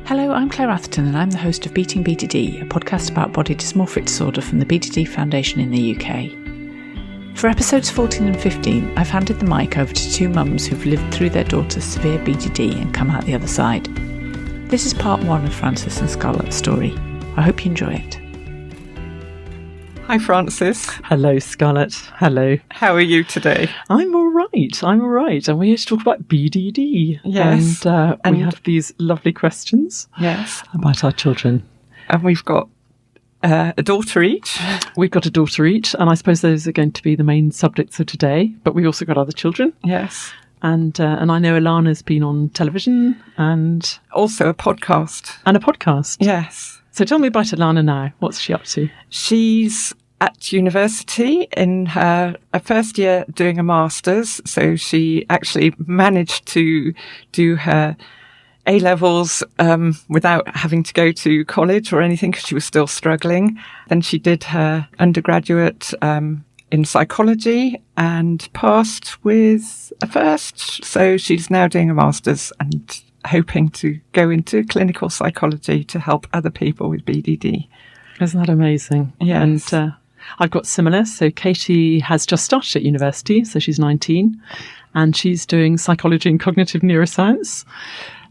Hello, I'm Claire Atherton and I'm the host of Beating BDD, a podcast about body dysmorphic disorder from the BDD Foundation in the UK. For episodes 14 and 15, I've handed the mic over to two mums who've lived through their daughter's severe BDD and come out the other side. This is part one of Frances and Scarlett's story. I hope you enjoy it. Hi, Frances. Hello, Scarlett. Hello. How are you today? I'm all right. And we're here to talk about BDD. Yes. And we have these lovely questions. Yes. About our children. And we've got a daughter each. We've got a daughter each, and I suppose those are going to be the main subjects of today. But we've also got other children. Yes. And I know Alana's been on television and... Also a podcast. And a podcast. Yes. So tell me about Alana now. What's she up to? She's at university in her first year doing a master's. So she actually managed to do her A-levels without having to go to college or anything because she was still struggling. Then she did her undergraduate in psychology and passed with a first. So she's now doing a master's and hoping to go into clinical psychology to help other people with BDD. Isn't that amazing? Yes. And I've got similar. So Katie has just started at university, so she's 19, and she's doing psychology and cognitive neuroscience.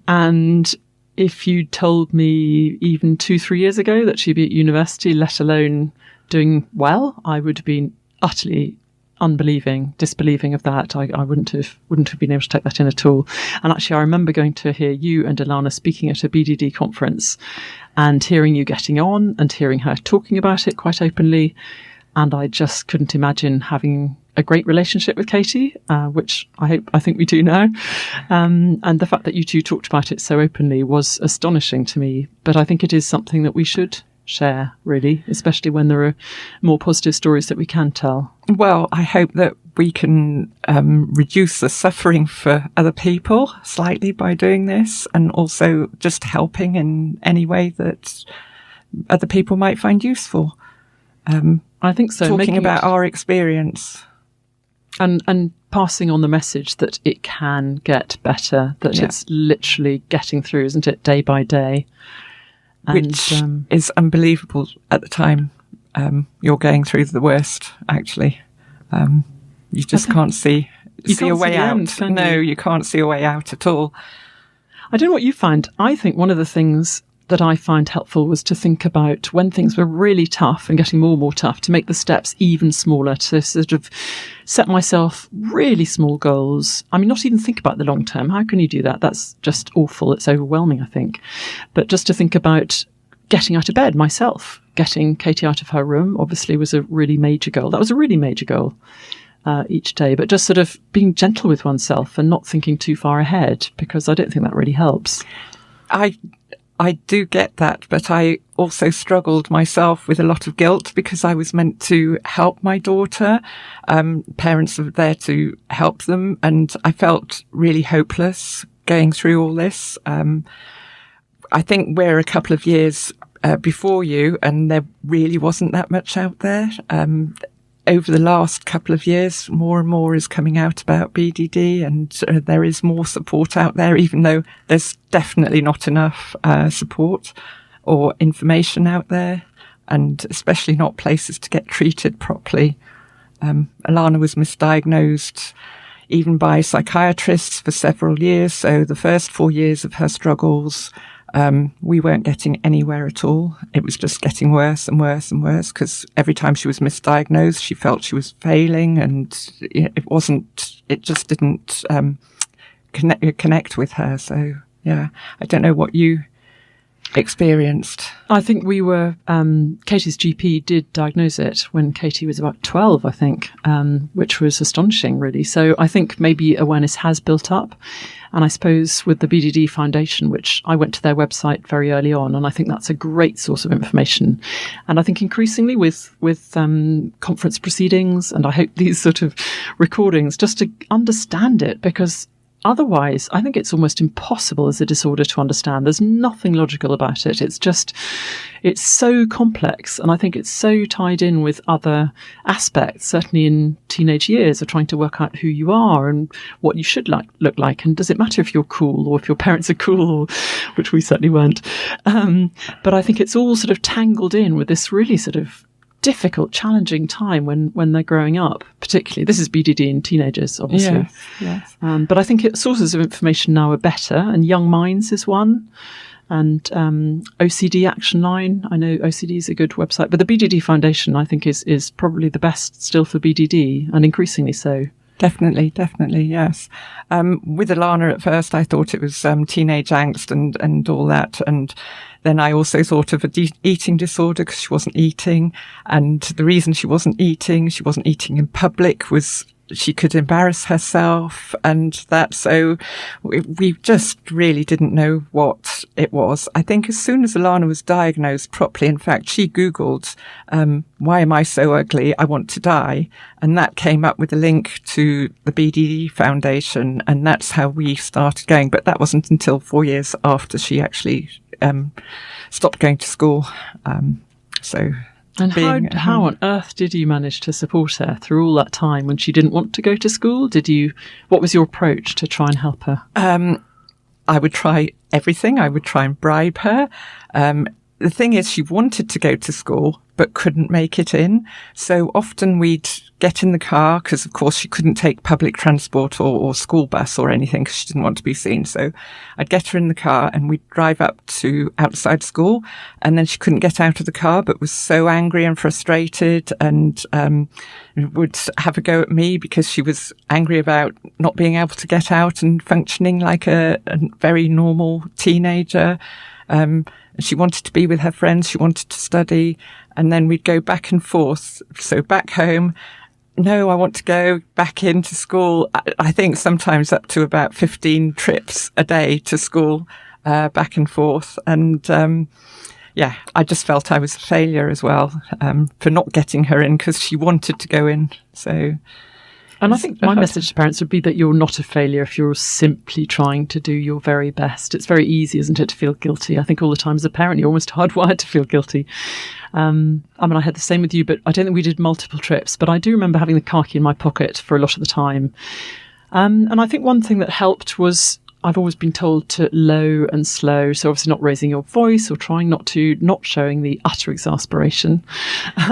And if you told me even 2-3 years ago that she'd be at university, let alone doing well, I would have been utterly disbelieving of that. I wouldn't have been able to take that in at all. And actually, I remember going to hear you and Alana speaking at a BDD conference and hearing you getting on and hearing her talking about it quite openly. And I just couldn't imagine having a great relationship with Katie, which I think we do now. And the fact that you two talked about it so openly was astonishing to me. But I think it is something that we should share, really, especially when there are more positive stories that we can tell. Well, I hope that we can reduce the suffering for other people slightly by doing this, and also just helping in any way that other people might find useful. I think so. Talking about our experience. And passing on the message that it can get better, that it's literally getting through, isn't it, day by day? Which is unbelievable at the time. You're going through the worst, actually. You just can't see a way out. No, you can't see a way out at all. I don't know what you find. I think one of the things that I find helpful was to think about when things were really tough and getting more and more tough, to make the steps even smaller, to sort of set myself really small goals. I mean, not even think about the long term. How can you do that? That's just awful. It's overwhelming, I think. But just to think about getting out of bed myself, getting Katie out of her room, obviously was a really major goal. That was a really major goal each day. But just sort of being gentle with oneself and not thinking too far ahead, because I don't think that really helps. I do get that, but I also struggled myself with a lot of guilt because I was meant to help my daughter. Parents are there to help them, and I felt really hopeless going through all this. I think we're a couple of years before you, and there really wasn't that much out there. Over the last couple of years, more and more is coming out about BDD, and there is more support out there, even though there's definitely not enough support or information out there, and especially not places to get treated properly. Alana was misdiagnosed even by psychiatrists for several years, so the first 4 years of her struggles, we weren't getting anywhere at all. It was just getting worse and worse and worse, because every time she was misdiagnosed, she felt she was failing, and it just didn't connect with her. So, yeah, I don't know what you experienced. I think we were, Katie's GP did diagnose it when Katie was about 12, I think, which was astonishing, really. So I think maybe awareness has built up. And I suppose with the BDD Foundation, which I went to their website very early on, and I think that's a great source of information. And I think increasingly with conference proceedings, and I hope these sort of recordings, just to understand it, because otherwise, I think it's almost impossible as a disorder to understand. There's nothing logical about it. It's so complex. And I think it's so tied in with other aspects, certainly in teenage years, of trying to work out who you are and what you should look like. And does it matter if you're cool or if your parents are cool, which we certainly weren't. But I think it's all sort of tangled in with this really sort of difficult, challenging time when they're growing up, particularly. This is BDD in teenagers, obviously. Yes. But I think sources of information now are better, and Young Minds is one, and OCD Action Line. I know OCD is a good website, but the BDD Foundation, I think, is probably the best still for BDD, and increasingly so. Definitely, yes. With Alana at first, I thought it was teenage angst and all that. And then I also thought of eating disorder because she wasn't eating. And the reason she wasn't eating in public, was she could embarrass herself and that. So we just really didn't know what it was. I think as soon as Alana was diagnosed properly, in fact, she Googled, why am I so ugly? I want to die. And that came up with a link to the BDD Foundation. And that's how we started going. But that wasn't until 4 years after she actually stopped going to school. And how on earth did you manage to support her through all that time when she didn't want to go to school? What was your approach to try and help her? I would try everything. I would try and bribe her. The thing is, she wanted to go to school, but couldn't make it in. So often we'd get in the car because, of course, she couldn't take public transport or school bus or anything because she didn't want to be seen. So I'd get her in the car and we'd drive up to outside school, and then she couldn't get out of the car, but was so angry and frustrated, and would have a go at me because she was angry about not being able to get out and functioning like a very normal teenager. She wanted to be with her friends. She wanted to study. And then we'd go back and forth. So back home, no, I want to go back into school. I think sometimes up to about 15 trips a day to school, back and forth. And, I just felt I was a failure as well, for not getting her in because she wanted to go in. So. And I think my message to parents would be that you're not a failure if you're simply trying to do your very best. It's very easy, isn't it, to feel guilty? I think all the time as a parent, you're almost hardwired to feel guilty. I had the same with you, but I don't think we did multiple trips. But I do remember having the car key in my pocket for a lot of the time. And I think one thing that helped was, I've always been told to low and slow. So obviously not raising your voice or trying not showing the utter exasperation,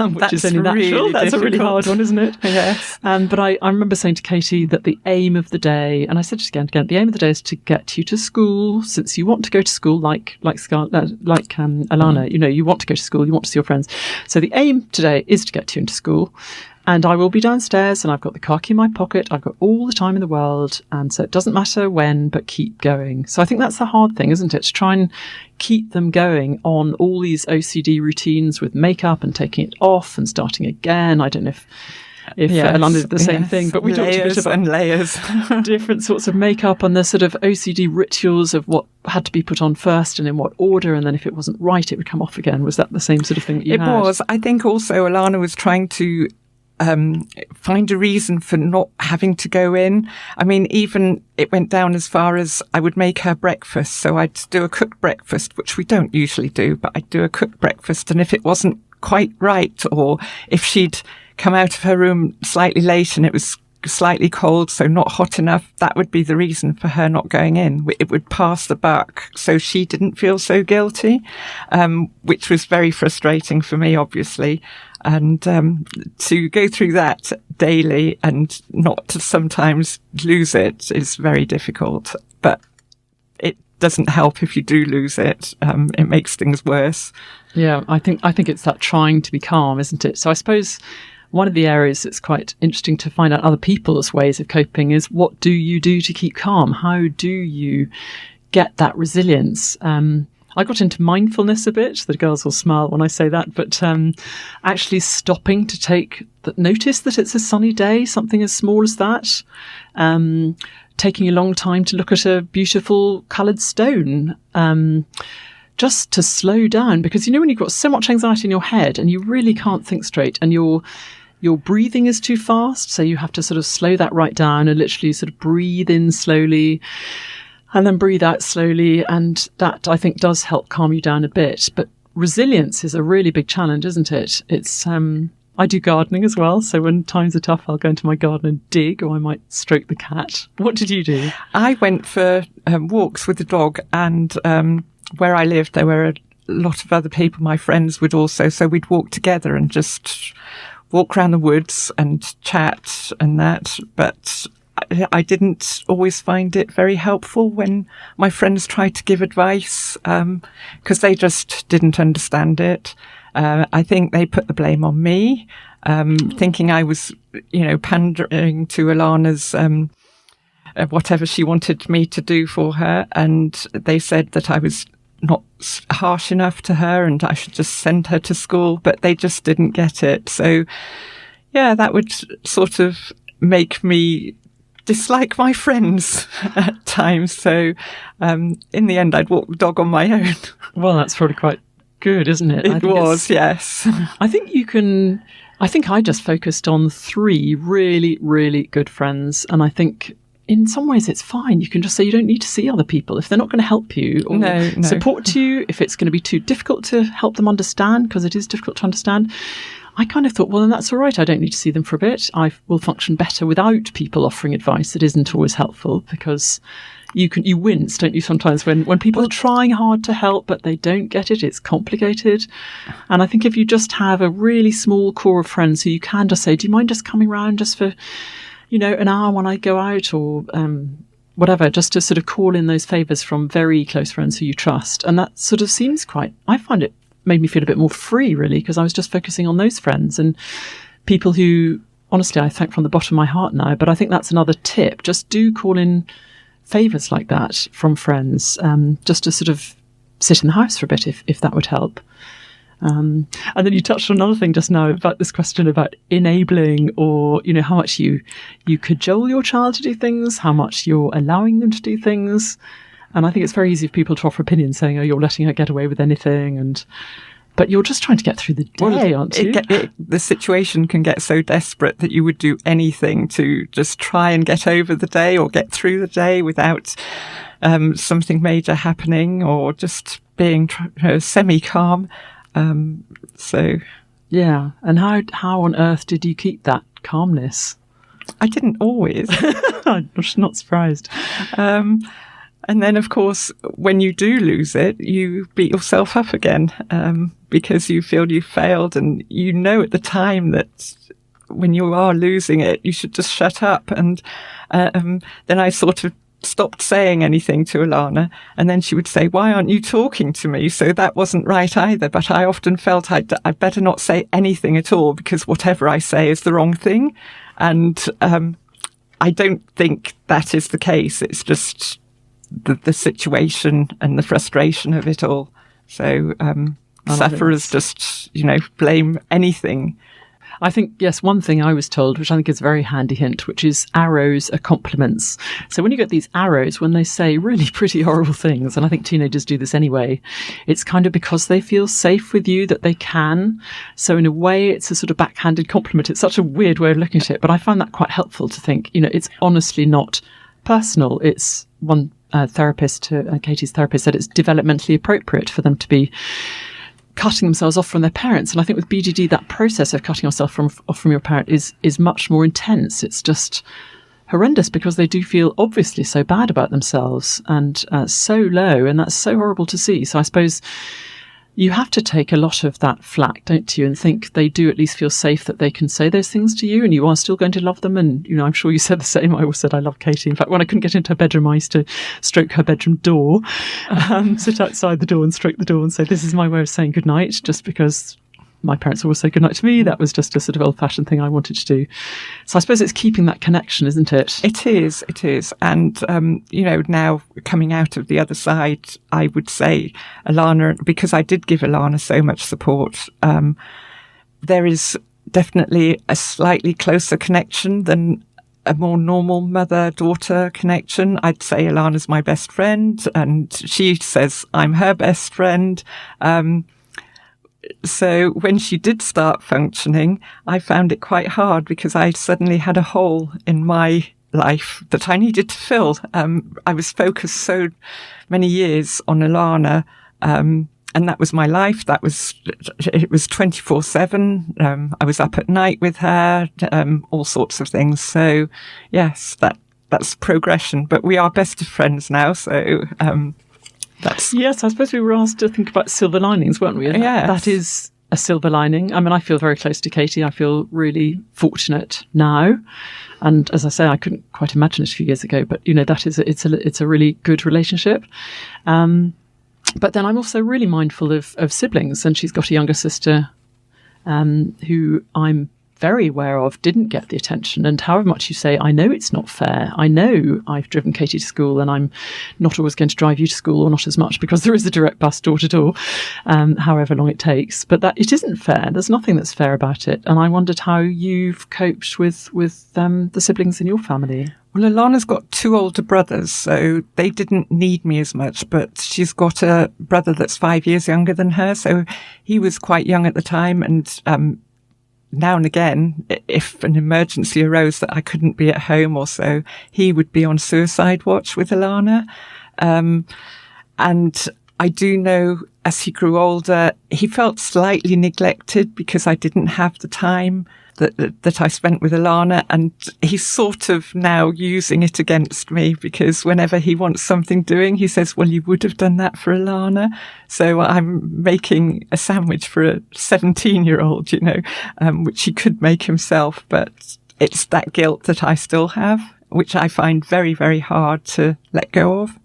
which is only natural. Really that's difficult. A really hard one, isn't it? Yes. But I remember saying to Katie that the aim of the day, and I said it again, the aim of the day is to get you to school, since you want to go to school like Scarlett, Alana, you want to go to school, you want to see your friends. So the aim today is to get you into school. And I will be downstairs and I've got the car key in my pocket. I've got all the time in the world. And so it doesn't matter when, but keep going. So I think that's the hard thing, isn't it? To try and keep them going on all these OCD routines with makeup and taking it off and starting again. I don't know if Alana did the same thing, but we talked a bit about layers. different sorts of makeup and the sort of OCD rituals of what had to be put on first and in what order. And then if it wasn't right, it would come off again. Was that the same sort of thing that you had? It was. I think also Alana was trying to find a reason for not having to go in. I mean, even it went down as far as I would make her breakfast. So I'd do a cooked breakfast, which we don't usually do, but I'd do a cooked breakfast. And if it wasn't quite right, or if she'd come out of her room slightly late and it was slightly cold, so not hot enough, that would be the reason for her not going in. It would pass the buck, so she didn't feel so guilty, which was very frustrating for me, obviously. And to go through that daily and not to sometimes lose it is very difficult. But it doesn't help if you do lose it. It makes things worse. Yeah, I think it's that trying to be calm, isn't it? So I suppose one of the areas that's quite interesting to find out other people's ways of coping is, what do you do to keep calm? How do you get that resilience? I got into mindfulness a bit. The girls will smile when I say that, but actually stopping to notice that it's a sunny day, something as small as that. Taking a long time to look at a beautiful coloured stone. Just to slow down, because when you've got so much anxiety in your head and you really can't think straight, and you're your breathing is too fast. So you have to sort of slow that right down and literally sort of breathe in slowly and then breathe out slowly. And that, I think, does help calm you down a bit. But resilience is a really big challenge, isn't it? It's, I do gardening as well. So when times are tough, I'll go into my garden and dig, or I might stroke the cat. What did you do? I went for walks with the dog, and where I lived, there were a lot of other people, my friends would also. So we'd walk together and just walk around the woods and chat and that. But I didn't always find it very helpful when my friends tried to give advice, because they just didn't understand it. I think they put the blame on me, thinking I was, pandering to Alana's whatever she wanted me to do for her. And they said that I was not harsh enough to her and I should just send her to school, but they just didn't get it. So, yeah, that would sort of make me dislike my friends at times. So, in the end, I'd walk the dog on my own. Well, that's probably quite good, isn't it? It was, yes. I think I just focused on 3 really, really good friends. And I think in some ways it's fine. You can just say you don't need to see other people if they're not going to help you or support you, if it's going to be too difficult to help them understand, because it is difficult to understand. I kind of thought, well, then that's all right. I don't need to see them for a bit. I will function better without people offering advice that isn't always helpful, because you wince, don't you, sometimes when people are trying hard to help, but they don't get it. It's complicated. And I think if you just have a really small core of friends who you can just say, do you mind just coming round just for, an hour when I go out, or whatever, just to sort of call in those favours from very close friends who you trust. And that sort of seems I find it made me feel a bit more free, really, because I was just focusing on those friends and people who, honestly, I thank from the bottom of my heart now. But I think that's another tip. Just do call in favours like that from friends, just to sort of sit in the house for a bit, if that would help. And then you touched on another thing just now about this question about enabling, or, how much you cajole your child to do things, how much you're allowing them to do things. And I think it's very easy for people to offer opinions saying, oh, you're letting her get away with anything. But you're just trying to get through the day, aren't you? The situation can get so desperate that you would do anything to just try and get over the day or get through the day without something major happening, or just being semi-calm. Yeah. And how on earth did you keep that calmness? I didn't always. I'm not surprised. And then, of course, when you do lose it, you beat yourself up again, because you feel you failed, and at the time that when you are losing it, you should just shut up. And then I sort of stopped saying anything to Alana, and then she would say, why aren't you talking to me? So that wasn't right either. But I often felt I'd better not say anything at all, because whatever I say is the wrong thing. And I don't think that is the case. It's just the situation and the frustration of it all. So sufferers just, blame anything. I think, yes, one thing I was told, which I think is a very handy hint, which is arrows are compliments. So when you get these arrows, when they say really pretty horrible things, and I think teenagers do this anyway, it's kind of because they feel safe with you that they can. So in a way, it's a sort of backhanded compliment. It's such a weird way of looking at it, but I find that quite helpful to think, it's honestly not personal. It's one therapist, Katie's therapist, said it's developmentally appropriate for them to be cutting themselves off from their parents. And I think with BDD, that process of cutting yourself off from your parent is much more intense. It's just horrendous, because they do feel obviously so bad about themselves and so low, and that's so horrible to see. So I suppose you have to take a lot of that flack, don't you, and think they do at least feel safe that they can say those things to you and you are still going to love them. And, I'm sure you said the same. I always said I love Katie. In fact, when I couldn't get into her bedroom, I used to stroke her bedroom door, sit outside the door and stroke the door and say, this is my way of saying goodnight, just because my parents always say goodnight to me. That was just a sort of old-fashioned thing I wanted to do. So I suppose it's keeping that connection, isn't it? It is. And, now coming out of the other side, I would say, Alana, because I did give Alana so much support, there is definitely a slightly closer connection than a more normal mother-daughter connection. I'd say Alana's my best friend, and she says I'm her best friend. So when she did start functioning, I found it quite hard because I suddenly had a hole in my life that I needed to fill. I was focused so many years on Alana, and that was my life. It was 24/7. I was up at night with her, all sorts of things. So yes, that's progression, but we are best of friends now. So, Yes, I suppose we were asked to think about silver linings, weren't we? Yes. That is a silver lining. I mean, I feel very close to Katie. I feel really fortunate now. And as I say, I couldn't quite imagine it a few years ago, but that is, it's a really good relationship. But then I'm also really mindful of siblings, and she's got a younger sister, who I'm very aware of didn't get the attention. And however much you say, I know it's not fair. I know I've driven Katie to school and I'm not always going to drive you to school, or not as much, because there is a direct bus door to door, however long it takes. But that it isn't fair. There's nothing that's fair about it. And I wondered how you've coped with the siblings in your family. Well, Alana's got 2 older brothers, so they didn't need me as much, but she's got a brother that's 5 years younger than her. So he was quite young at the time, and now and again, if an emergency arose that I couldn't be at home or so, he would be on suicide watch with Alana. And I do know as he grew older, he felt slightly neglected because I didn't have the time that I spent with Alana, and he's sort of now using it against me, because whenever he wants something doing, he says, well, you would have done that for Alana. So I'm making a sandwich for a 17-year-old, which he could make himself, but it's that guilt that I still have, which I find very, very hard to let go of.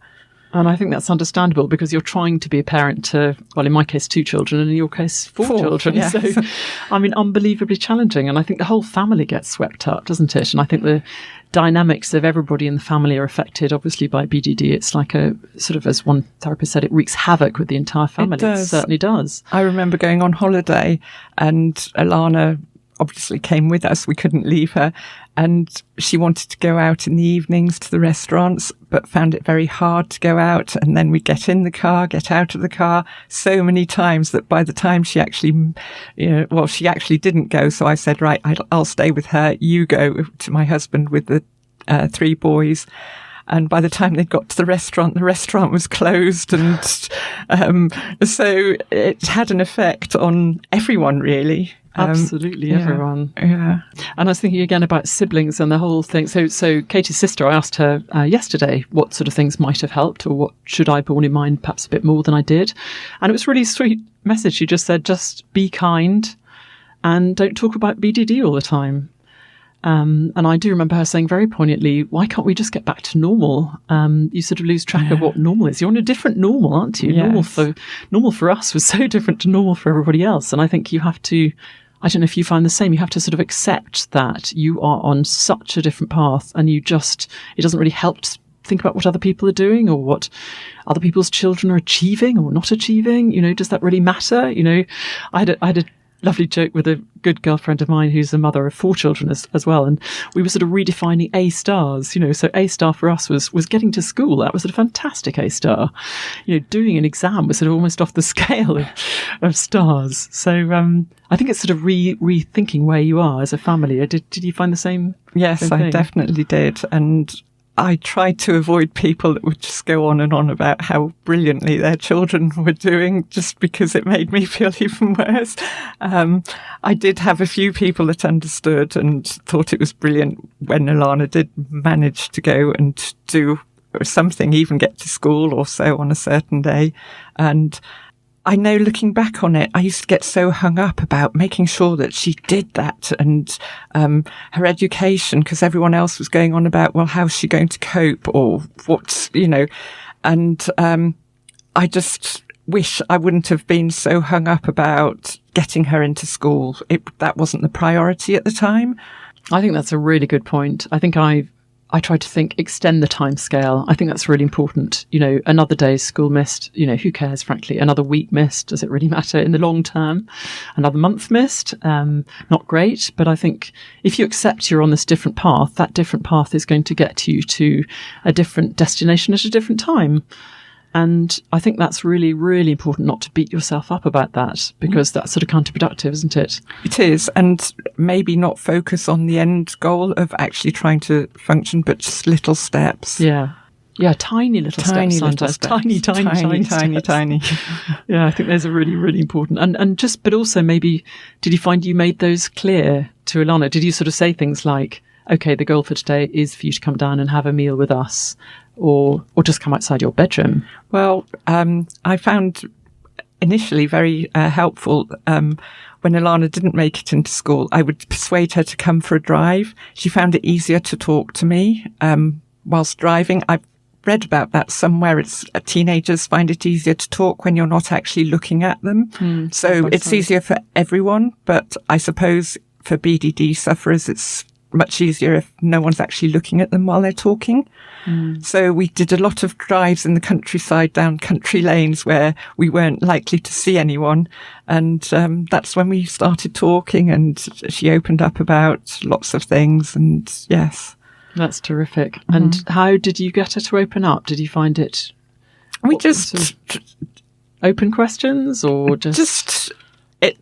And I think that's understandable, because you're trying to be a parent to, well, in my case, 2 children, and in your case, 4 children. Yes. So, I mean, unbelievably challenging. And I think the whole family gets swept up, doesn't it? And I think the dynamics of everybody in the family are affected, obviously, by BDD. It's like a sort of, as one therapist said, it wreaks havoc with the entire family. It does. It certainly does. I remember going on holiday, and Alana obviously came with us. We couldn't leave her. And she wanted to go out in the evenings to the restaurants, but found it very hard to go out. And then we'd get in the car, get out of the car so many times that by the time she actually, she actually didn't go. So I said, right, I'll stay with her. You go to my husband with the 3 boys. And by the time they got to the restaurant was closed. And so it had an effect on everyone, really. Absolutely, everyone. Yeah. And I was thinking again about siblings and the whole thing. So Katie's sister, I asked her yesterday what sort of things might have helped, or what should I borne in mind perhaps a bit more than I did. And it was a really sweet message. She just said, just be kind and don't talk about BDD all the time. And I do remember her saying very poignantly, why can't we just get back to normal? You sort of lose track of what normal is. You're on a different normal, aren't you? Yes. Normal for us was so different to normal for everybody else. And I think you have to, I don't know if you find the same, you have to sort of accept that you are on such a different path, and it doesn't really help to think about what other people are doing or what other people's children are achieving or not achieving. Does that really matter? I had a lovely joke with a good girlfriend of mine who's a mother of 4 children as well, and we were sort of redefining A stars. So A star for us was getting to school. That was a fantastic A star. Doing an exam was sort of almost off the scale of stars. So I think it's sort of rethinking where you are as a family. Did you find the same? Yes, same I thing? definitely did. And I tried to avoid people that would just go on and on about how brilliantly their children were doing, just because it made me feel even worse. I did have a few people that understood and thought it was brilliant when Alana did manage to go and do something, even get to school or so on a certain day. And I know, looking back on it, I used to get so hung up about making sure that she did that, and her education, because everyone else was going on about, well, how's she going to cope, or what, and I just wish I wouldn't have been so hung up about getting her into school. That wasn't the priority at the time. I think that's a really good point. I think I try to think, extend the time scale. I think that's really important. Another day's school missed, who cares, frankly? Another week missed, does it really matter in the long term? Another month missed, not great. But I think if you accept you're on this different path, that different path is going to get you to a different destination at a different time. And I think that's really, really important not to beat yourself up about that, because that's sort of counterproductive, isn't it? It is. And maybe not focus on the end goal of actually trying to function, but just little steps. Yeah. Yeah, tiny little steps sometimes. Tiny steps. Yeah, I think those are really, really important. But also maybe, did you find you made those clear to Ilana? Did you sort of say things like, okay, the goal for today is for you to come down and have a meal with us, or just come outside your bedroom? Well, I found initially very helpful when Ilana didn't make it into school. I would persuade her to come for a drive. She found it easier to talk to me whilst driving. I've read about that somewhere. Teenagers find it easier to talk when you're not actually looking at them. So it's easier for everyone, but I suppose for BDD sufferers, it's much easier if no one's actually looking at them while they're talking. So we did a lot of drives in the countryside down country lanes where we weren't likely to see anyone. And that's when we started talking, and she opened up about lots of things. And yes. That's terrific. And how did you get her to open up? Did you find it... We just... Sort of open questions, or just... It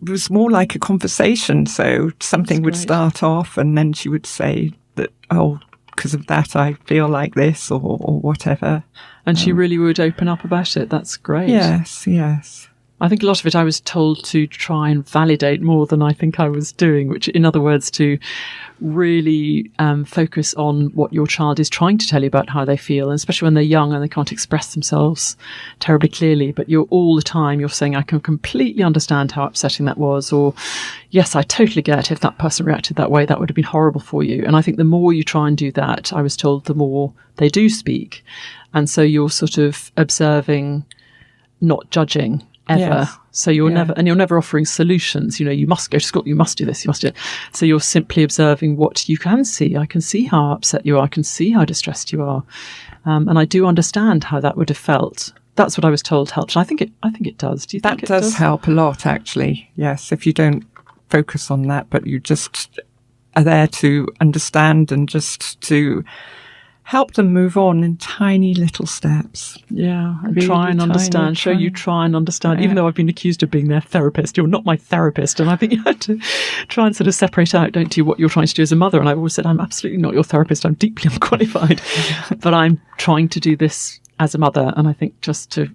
was more like a conversation. So something would start off, and then she would say that, oh, because of that, I feel like this, or whatever. And she really would open up about it. That's great. Yes. I think a lot of it I was told to try and validate more than I think I was doing, which, in other words, to really focus on what your child is trying to tell you about how they feel, and especially when they're young and they can't express themselves terribly clearly. But you're all the time, you're saying, I can completely understand how upsetting that was, or yes, I totally get if that person reacted that way, that would have been horrible for you. And I think the more you try and do that, I was told, the more they do speak. And so you're sort of observing, not judging. Ever. Yes. So you're never offering solutions. You must go to school, you must do this, you must do it. So you're simply observing what you can see. I can see how upset you are. I can see how distressed you are. And I do understand how that would have felt. That's what I was told helped. And I think it does. Do you think that does help a lot, actually? Yes, if you don't focus on that, but you just are there to understand and just to help them move on in tiny little steps. Yeah, and really try and understand. Show you try and understand. Yeah. Even though I've been accused of being their therapist, you're not my therapist. And I think you have to try and sort of separate out, don't you, what you're trying to do as a mother. And I've always said, I'm absolutely not your therapist. I'm deeply unqualified. But I'm trying to do this as a mother. And I think just to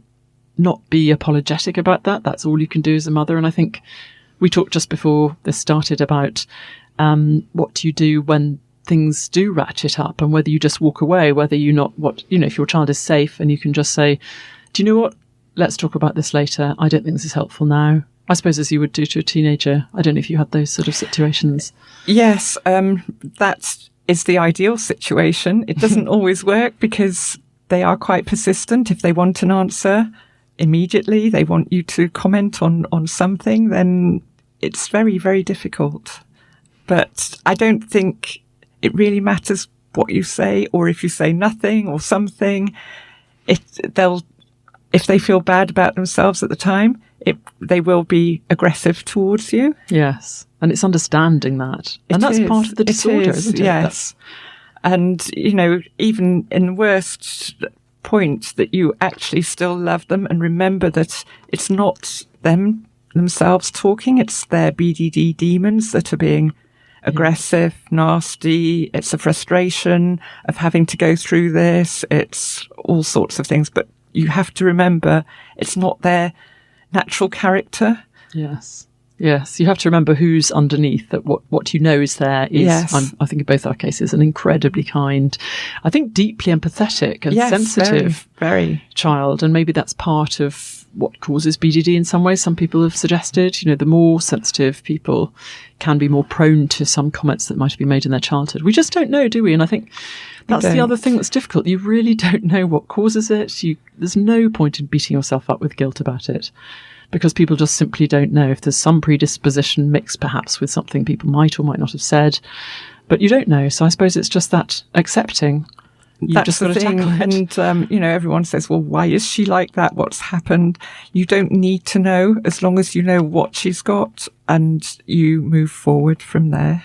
not be apologetic about that, that's all you can do as a mother. And I think we talked just before this started about what you do when things do ratchet up, and whether you just walk away, whether you not if your child is safe and you can just say, do you know what, let's talk about this later, I don't think this is helpful now. I suppose as you would do to a teenager. I don't know if you had those sort of situations. Yes, that is the ideal situation. It doesn't always work because they are quite persistent. If they want an answer immediately, they want you to comment on something, then it's very, very difficult. But I don't think it really matters what you say, or if you say nothing or something. If they feel bad about themselves at the time, they will be aggressive towards you. Yes, and it's understanding that, and that's part of the disorder, isn't it? Yes, and even in the worst point, that you actually still love them and remember that it's not themselves talking; it's their BDD demons that are being aggressive, nasty. It's a frustration of having to go through this. It's all sorts of things. But you have to remember it's not their natural character. Yes. Yes. You have to remember who's underneath, that what you know is there is, yes. I think in both our cases, an incredibly kind, I think deeply empathetic and sensitive very child. And maybe that's part of what causes BDD in some ways. Some people have suggested, the more sensitive people can be more prone to some comments that might have been made in their childhood. We just don't know, do we? And I think that's the other thing that's difficult. You really don't know what causes it. There's no point in beating yourself up with guilt about it, because people just simply don't know. If there's some predisposition mixed perhaps with something people might or might not have said, but you don't know. So I suppose it's just that accepting. You've just got to tackle it. And, everyone says, well, why is she like that? What's happened? You don't need to know, as long as you know what she's got and you move forward from there.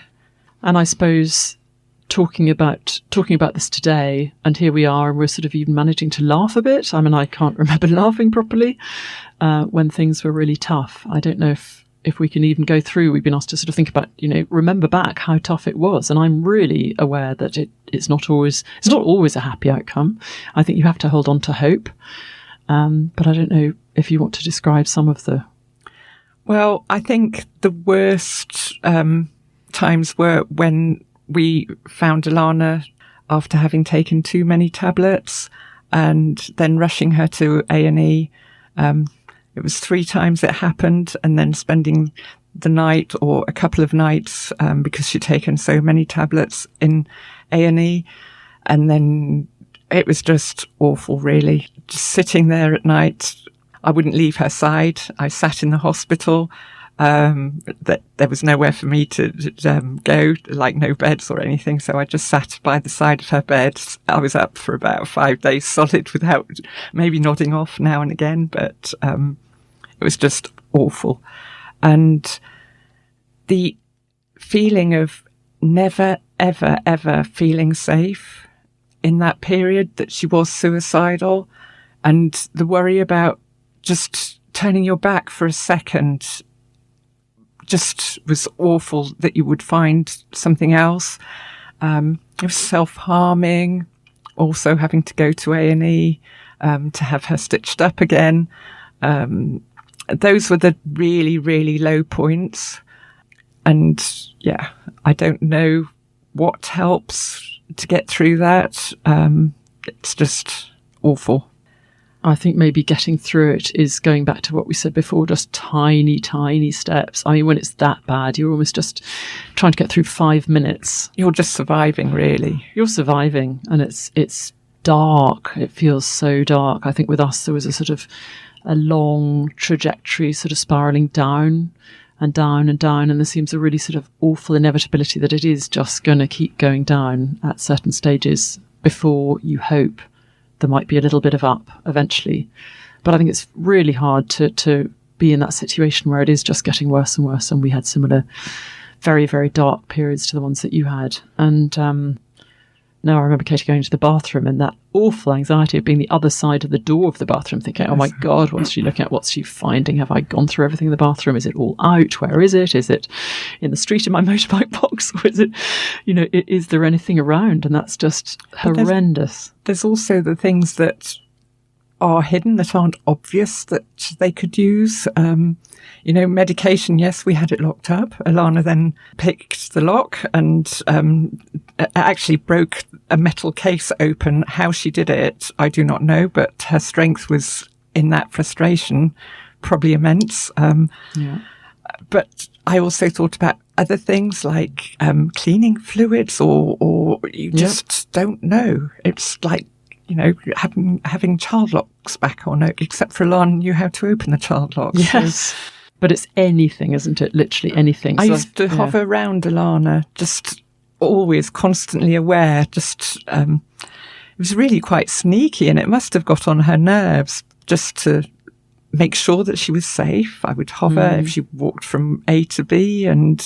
And I suppose talking about this today, and here we are, and we're sort of even managing to laugh a bit. I mean, I can't remember laughing properly when things were really tough. I don't know if we can even go through. We've been asked to sort of think about, remember back how tough it was, and I'm really aware that it's not always a happy outcome. I think you have to hold on to hope, but I don't know if you want to describe some of the. Well, I think the worst times were when we found Alana after having taken too many tablets and then rushing her to A&E. It was 3 times it happened, and then spending the night or a couple of nights because she'd taken so many tablets in A&E. And then it was just awful, really. Just sitting there at night. I wouldn't leave her side. I sat in the hospital. That there was nowhere for me to go, like no beds or anything. So I just sat by the side of her bed. I was up for about 5 days solid without maybe nodding off now and again, but it was just awful. And the feeling of never, ever, ever feeling safe in that period that she was suicidal, and the worry about just turning your back for a second just was awful, that you would find something else. It was self-harming, also having to go to A&E to have her stitched up again. Those were the really, really low points. And yeah, I don't know what helps to get through that. It's just awful. I think maybe getting through it is going back to what we said before, just tiny, tiny steps. I mean, when it's that bad, you're almost just trying to get through 5 minutes. You're just surviving, really. You're surviving, and it's dark. It feels so dark. I think with us, there was a sort of a long trajectory sort of spiralling down and down and down, and there seems a really sort of awful inevitability that it is just going to keep going down at certain stages before you hope there might be a little bit of up eventually. But I think it's really hard to be in that situation where it is just getting worse and worse. And we had similar very, very dark periods to the ones that you had. And now I remember Katie going to the bathroom and that awful anxiety of being the other side of the door of the bathroom, thinking, oh my God, what's she looking at? What's she finding? Have I gone through everything in the bathroom? Is it all out? Where is it? Is it in the street in my motorbike box? Or is it, is there anything around? And that's just horrendous. There's also the things that are hidden, that aren't obvious, that they could use. Medication, yes, we had it locked up. Alana then picked the lock and actually broke a metal case open. How she did it, I do not know, but her strength was in that frustration probably immense. But I also thought about other things like cleaning fluids or you just don't know. It's like, having child locks back on, except for Alana knew how to open the child locks. Yes. So. But it's anything, isn't it? Literally anything. I used to hover around Alana, just always constantly aware. Just it was really quite sneaky, and it must have got on her nerves just to make sure that she was safe. I would hover if she walked from A to B, and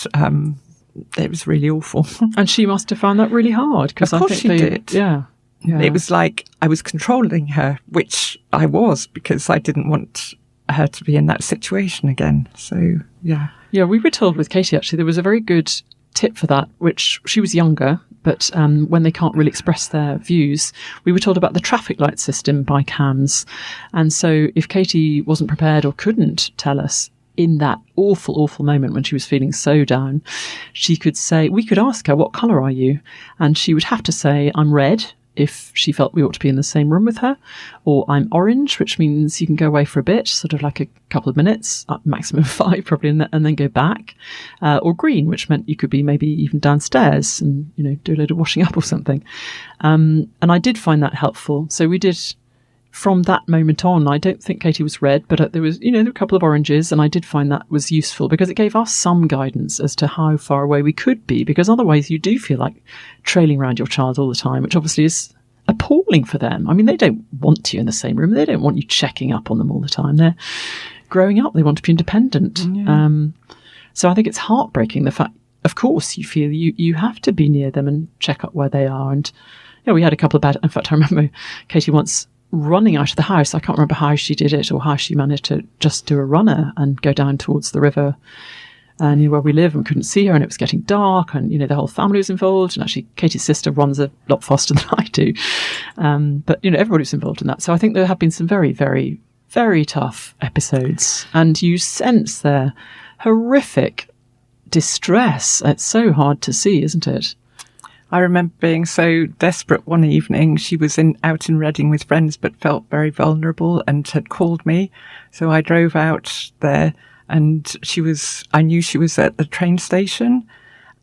it was really awful. And she must have found that really hard. Of course she did. Yeah. It was like I was controlling her, which I was, because I didn't want her to be in that situation again. So, yeah. Yeah, we were told with Katie, actually, there was a very good tip for that, which she was younger, but when they can't really express their views, we were told about the traffic light system by CAMS. And so if Katie wasn't prepared or couldn't tell us in that awful, awful moment when she was feeling so down, we could ask her, what colour are you? And she would have to say, I'm red, if she felt we ought to be in the same room with her, or I'm orange, which means you can go away for a bit, sort of like a couple of minutes, maximum 5 probably, and then go back, or green, which meant you could be maybe even downstairs and, do a load of washing up or something. And I did find that helpful. So we did, from that moment on, I don't think Katie was red, but there was, there were a couple of oranges, and I did find that was useful because it gave us some guidance as to how far away we could be, because otherwise you do feel like trailing around your child all the time, which obviously is appalling for them. I mean, they don't want you in the same room. They don't want you checking up on them all the time. They're growing up. They want to be independent. Yeah. So I think it's heartbreaking, the fact of course, you feel you have to be near them and check up where they are. And we had a couple of bad. In fact, I remember Katie once running out of the house. I can't remember how she did it or how she managed to just do a runner and go down towards the river and where we live, and couldn't see her, and it was getting dark, and the whole family was involved. And actually, Katie's sister runs a lot faster than I do, but everybody was involved in that. So I think there have been some very, very, very tough episodes, and you sense their horrific distress. It's so hard to see, isn't it? I remember being so desperate one evening. She was out in Reading with friends, but felt very vulnerable and had called me. So I drove out there, and I knew she was at the train station.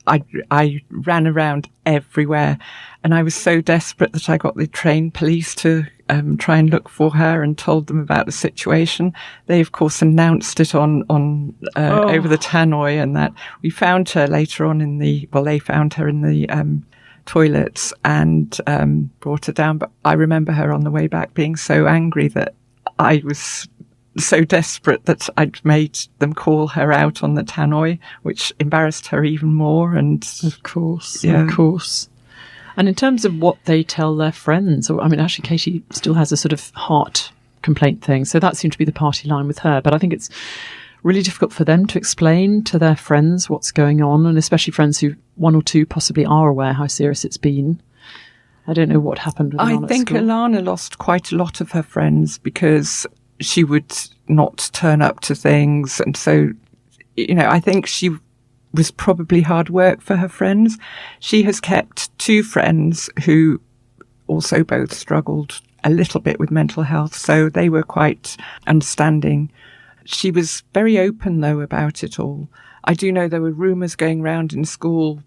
I ran around everywhere, and I was so desperate that I got the train police to try and look for her and told them about the situation. They, of course, announced it on over the tannoy, and that we found her later on they found her in the toilets and brought her down. But I remember her on the way back being so angry that I was so desperate that I'd made them call her out on the tannoy, which embarrassed her even more. And of course. And in terms of what they tell their friends, actually Katie still has a sort of heart complaint thing, so that seemed to be the party line with her. But I think it's really difficult for them to explain to their friends what's going on, and especially friends who one or two possibly are aware how serious it's been. I don't know what happened with Alana. I think Alana lost quite a lot of her friends because she would not turn up to things. And so, I think she was probably hard work for her friends. She has kept two friends who also both struggled a little bit with mental health, so they were quite understanding. She was very open, though, about it all. I do know there were rumours going round in school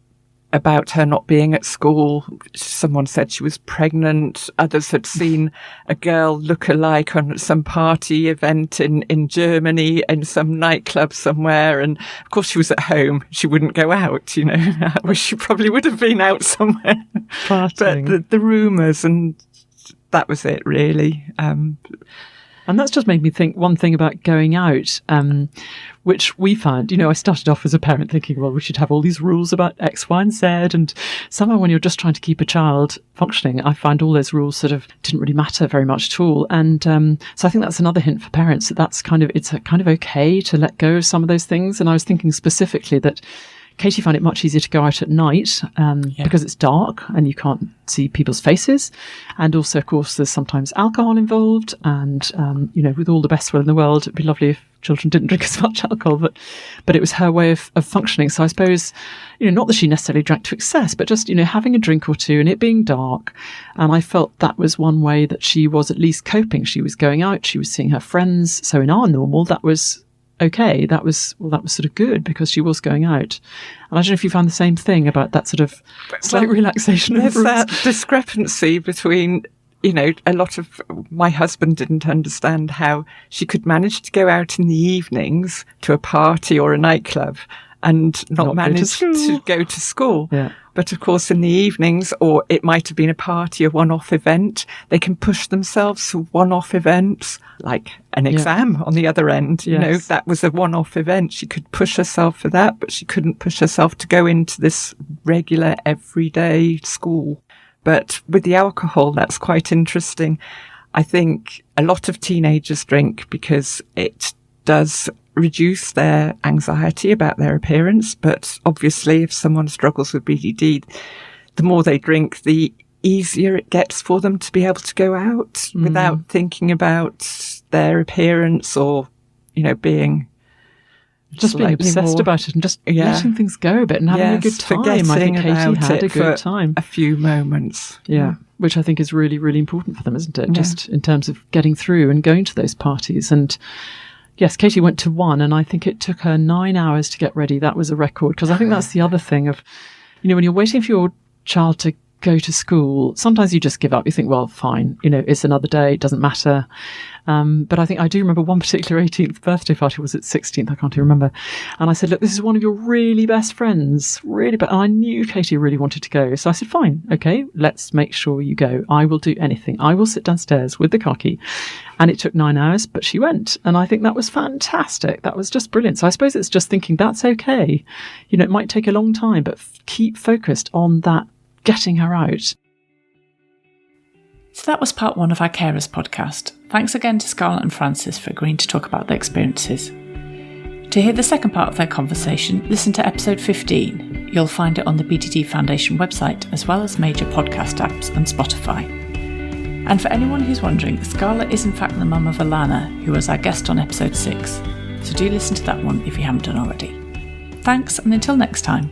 about her not being at school. Someone said she was pregnant. Others had seen a girl look alike on some party event in Germany, in some nightclub somewhere. And of course she was at home. She wouldn't go out, I wish she probably would have been out somewhere. Partying. But the rumours, and that was it, really. And that's just made me think one thing about going out, which we found, I started off as a parent thinking, well, we should have all these rules about X, Y, and Z. And somehow when you're just trying to keep a child functioning, I find all those rules sort of didn't really matter very much at all. And so I think that's another hint for parents that it's kind of okay to let go of some of those things. And I was thinking specifically that Katie found it much easier to go out at night because it's dark and you can't see people's faces. And also, of course, there's sometimes alcohol involved. And, with all the best will in the world, it'd be lovely if children didn't drink as much alcohol. But it was her way of functioning. So I suppose, not that she necessarily drank to excess, but just, having a drink or two and it being dark. And I felt that was one way that she was at least coping. She was going out, she was seeing her friends. So in our normal, that was okay, that was sort of good because she was going out. And I don't know if you found the same thing about that sort of slight relaxation. There's that discrepancy between, a lot of my husband didn't understand how she could manage to go out in the evenings to a party or a nightclub and not manage to go to school. Yeah. But of course, in the evenings, or it might have been a party, a one-off event, they can push themselves to one-off events, like an exam on the other end. Yes. That was a one-off event. She could push herself for that, but she couldn't push herself to go into this regular, everyday school. But with the alcohol, that's quite interesting. I think a lot of teenagers drink because it does reduce their anxiety about their appearance. But obviously, if someone struggles with BDD, the more they drink, the easier it gets for them to be able to go out without thinking about their appearance or, being obsessed about it and just letting things go a bit and having a good time. I think Katie had a good time. A few moments. Yeah. Which I think is really, really important for them, isn't it? Yeah. Just in terms of getting through and going to those parties. And yes, Katie went to one, and I think it took her 9 hours to get ready. That was a record, because I think that's the other thing of, when you're waiting for your child to go to school, sometimes you just give up. You think, well, fine, it's another day, it doesn't matter. But I think I do remember one particular 18th birthday party, was it 16th? I can't even remember. And I said, look, this is one of your really best friends, and I knew Katie really wanted to go. So I said, fine, okay, let's make sure you go. I will do anything. I will sit downstairs with the car key. And it took 9 hours, but she went. And I think that was fantastic. That was just brilliant. So I suppose it's just thinking that's okay. It might take a long time, but keep focused on that, getting her out. So that was part 1 of our Carers podcast. Thanks again to Scarlett and Frances for agreeing to talk about their experiences. To hear the second part of their conversation, listen to episode 15. You'll find it on the BDD Foundation website, as well as major podcast apps and Spotify. And for anyone who's wondering, Scarlett is in fact the mum of Alana, who was our guest on episode 6. So do listen to that one if you haven't done already. Thanks, and until next time.